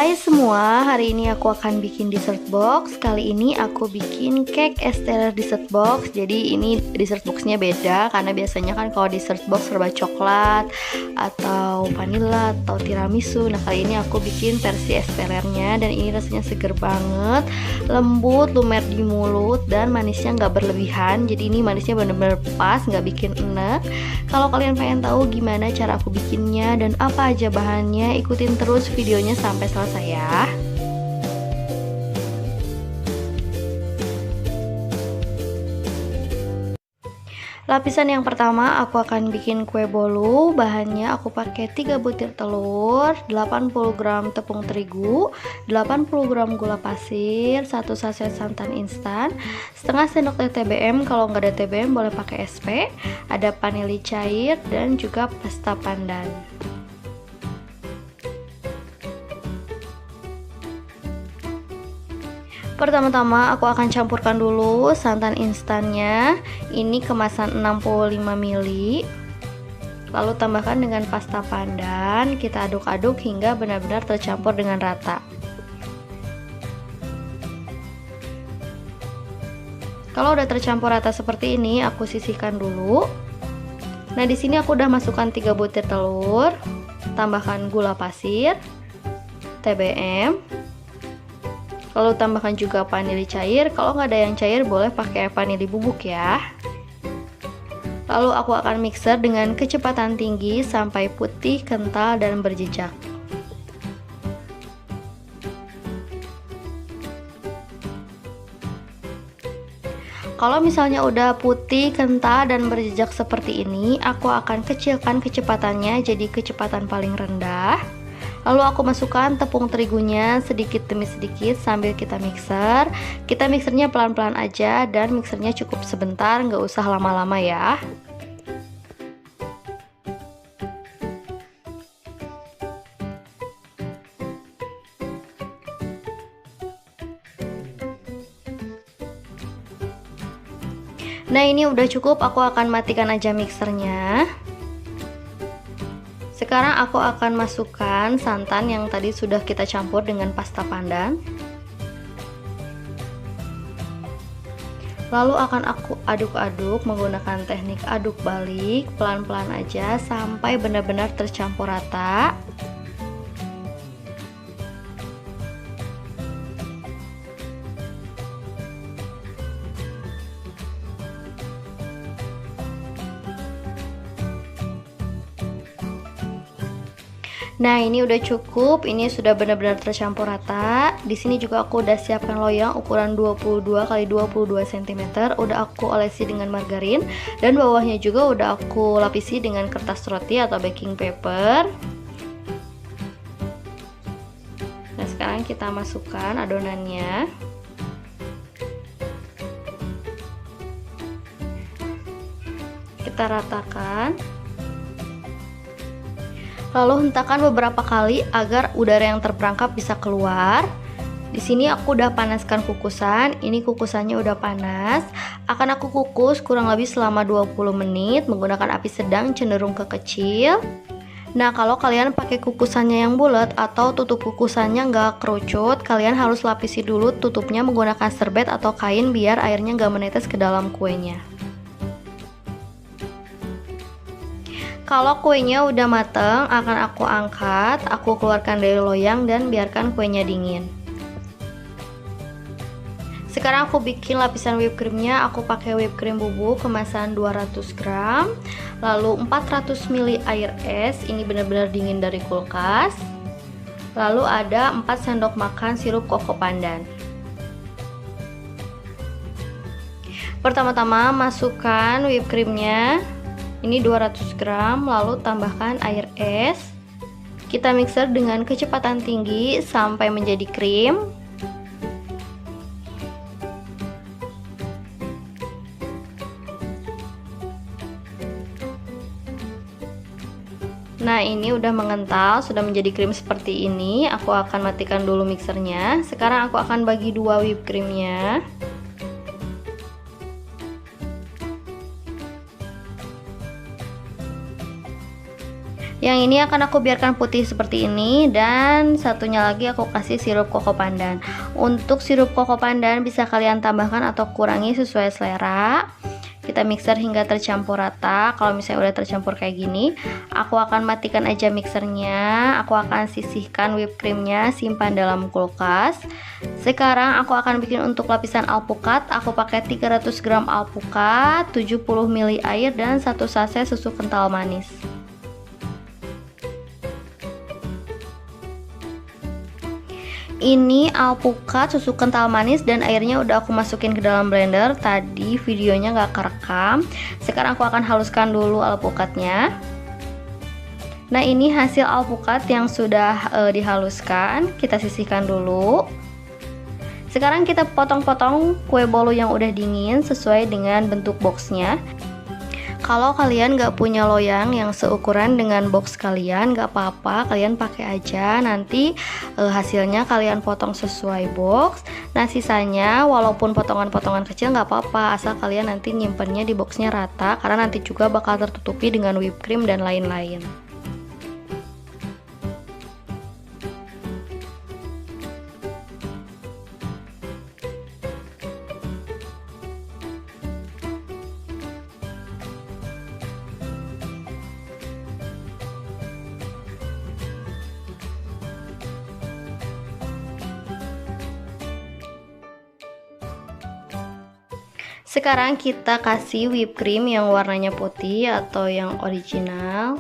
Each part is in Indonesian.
Hai semua, hari ini aku akan bikin dessert box. Kali ini aku bikin cake es teler dessert box. Jadi ini dessert boxnya beda karena biasanya kan kalau dessert box serba coklat atau vanilla atau tiramisu. Nah kali ini aku bikin versi es telernya dan ini rasanya seger banget, lembut, lumer di mulut dan manisnya nggak berlebihan. Jadi ini manisnya bener-bener pas, nggak bikin enek. Kalau kalian pengen tahu gimana cara aku bikinnya dan apa aja bahannya, ikutin terus videonya sampai selesai ya. Lapisan yang pertama aku akan bikin kue bolu. Bahannya aku pakai 3 butir telur, 80 gram tepung terigu, 80 gram gula pasir, 1 saset santan instan, setengah sendok teh TBM. Kalau nggak ada TBM boleh pakai SP, ada vanili cair dan juga pasta pandan. Pertama-tama aku akan campurkan dulu santan instannya. Ini kemasan 65 ml. Lalu tambahkan dengan pasta pandan. Kita aduk-aduk hingga benar-benar tercampur dengan rata. Kalau udah tercampur rata seperti ini, aku sisihkan dulu. Nah, di sini aku udah masukkan 3 butir telur, tambahkan gula pasir, TBM. Lalu tambahkan juga vanili cair. Kalau nggak ada yang cair boleh pakai vanili bubuk ya. Lalu aku akan mixer dengan kecepatan tinggi sampai putih, kental, dan berjejak. Kalau misalnya udah putih, kental, dan berjejak seperti ini, aku akan kecilkan kecepatannya jadi kecepatan paling rendah. Lalu aku masukkan tepung terigunya sedikit demi sedikit sambil kita mixer. Kita mixernya pelan-pelan aja dan mixernya cukup sebentar, nggak usah lama-lama ya. Nah ini udah cukup, aku akan matikan aja mixernya. Sekarang aku akan masukkan santan yang tadi sudah kita campur dengan pasta pandan. Lalu akan aku aduk-aduk menggunakan teknik aduk balik, pelan-pelan aja sampai benar-benar tercampur rata. Nah ini udah cukup, ini sudah benar-benar tercampur rata. Di sini juga aku udah siapkan loyang ukuran 22 x 22 cm. Udah aku olesi dengan margarin dan bawahnya juga udah aku lapisi dengan kertas roti atau baking paper. Nah sekarang kita masukkan adonannya. Kita ratakan. Lalu hentakan beberapa kali agar udara yang terperangkap bisa keluar. Di sini aku udah panaskan kukusan. Ini kukusannya udah panas. Akan aku kukus kurang lebih selama 20 menit menggunakan api sedang cenderung ke kecil. Nah, kalau kalian pakai kukusannya yang bulat atau tutup kukusannya nggak kerucut, kalian harus lapisi dulu tutupnya menggunakan serbet atau kain biar airnya nggak menetes ke dalam kuenya. Kalau kuenya udah mateng, akan aku angkat, aku keluarkan dari loyang dan biarkan kuenya dingin. Sekarang aku bikin lapisan whipped creamnya. Aku pakai whipped cream bubuk kemasan 200 gram, lalu 400 ml air es, ini benar-benar dingin dari kulkas. Lalu ada 4 sendok makan sirup koko pandan. Pertama-tama masukkan whipped creamnya. Ini 200 gram, lalu tambahkan air es. Kita mixer dengan kecepatan tinggi sampai menjadi krim. Nah ini udah mengental, sudah menjadi krim seperti ini. Aku akan matikan dulu mixernya. Sekarang aku akan bagi dua whipped creamnya. Yang ini akan aku biarkan putih seperti ini, dan satunya lagi aku kasih sirup koko pandan. Untuk sirup koko pandan bisa kalian tambahkan atau kurangi sesuai selera. Kita mixer hingga tercampur rata. Kalau misalnya udah tercampur kayak gini, aku akan matikan aja mixernya. Aku akan sisihkan whipped creamnya, simpan dalam kulkas. Sekarang aku akan bikin untuk lapisan alpukat. Aku pakai 300 gram alpukat, 70 ml air, dan 1 sachet susu kental manis. Ini alpukat, susu kental manis, dan airnya udah aku masukin ke dalam blender. Tadi videonya nggak kerekam. Sekarang aku akan haluskan dulu alpukatnya. Nah, ini hasil alpukat yang sudah dihaluskan. Kita sisihkan dulu. Sekarang kita potong-potong kue bolu yang udah dingin sesuai dengan bentuk boxnya. Kalau kalian nggak punya loyang yang seukuran dengan box kalian, nggak apa-apa, kalian pakai aja. Nanti hasilnya kalian potong sesuai box. Nah, sisanya walaupun potongan-potongan kecil nggak apa-apa, asal kalian nanti nyimpennya di boxnya rata, karena nanti juga bakal tertutupi dengan whipped cream dan lain-lain. Sekarang kita kasih whipped cream yang warnanya putih atau yang original.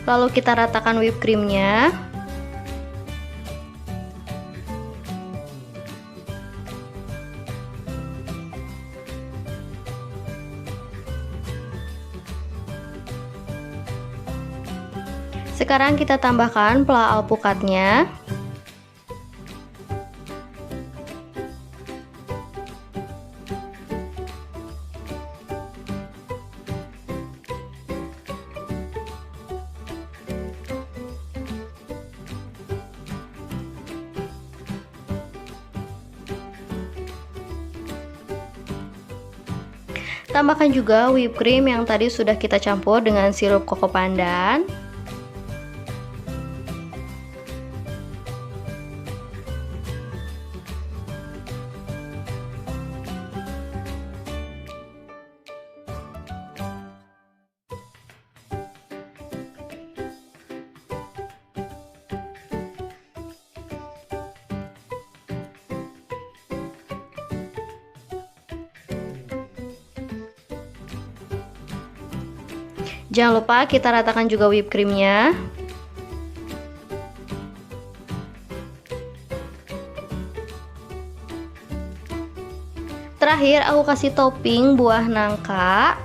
Lalu kita ratakan whipped creamnya. Sekarang kita tambahkan pela alpukatnya. Tambahkan juga whipped cream yang tadi sudah kita campur dengan sirup koko pandan. Jangan lupa kita ratakan juga whipped creamnya. Terakhir aku kasih topping buah nangka.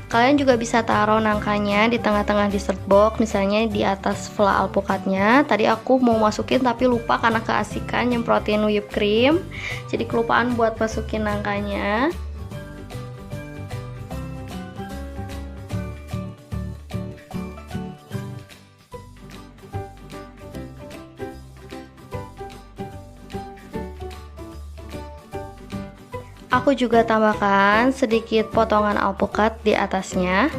Kalian juga bisa taruh nangkanya di tengah-tengah dessert box, misalnya di atas fla alpukatnya. Tadi aku mau masukin tapi lupa karena keasikan nyemprotin whipped cream. Jadi kelupaan buat masukin nangkanya. Aku juga tambahkan sedikit potongan alpukat di atasnya.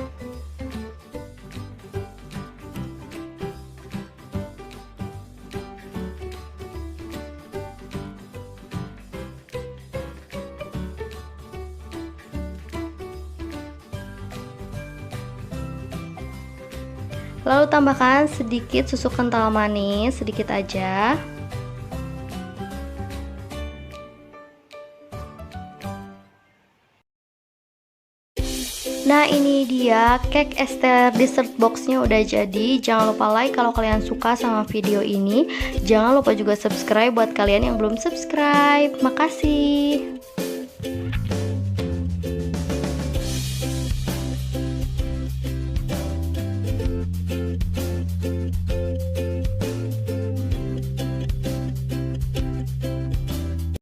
Lalu tambahkan sedikit susu kental manis, sedikit aja. Nah, ini dia cake Esther dessert boxnya udah jadi. Jangan lupa like kalau kalian suka sama video ini. Jangan lupa juga subscribe buat kalian yang belum subscribe. Makasih.